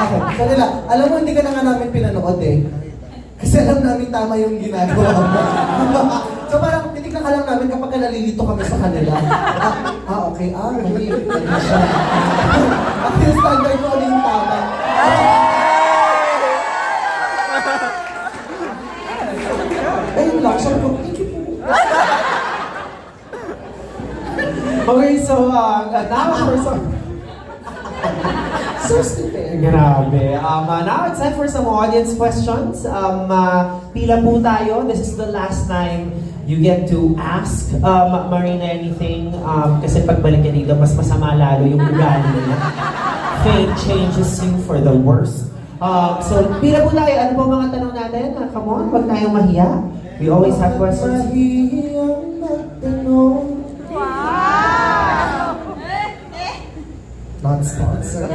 Okay, kanila. Alam mo, hindi ka na nga namin pinanood eh. Kasi alam namin tama yung ginagawa mo. So parang titignan ka lang namin kapag nalilito kami sa kanila. Okay, mali. Mali siya. At yung standard ko, ano yung tama. Ayun lang, sabi ko, thank you po. Okay, so now for some... So stupid. Grabe. Now it's time for some audience questions. Pila po tayo. This is the last time you get to ask Marina anything. Kasi pagbalik niya dito, mas masama lalo yung ugali niya. Fate changes you for the worse. So, pila po tayo. Ano po mga tanong natin? Come on, huwag tayong mahiya. We always have questions. Mahiyang magtanong. Wow! Not sponsored.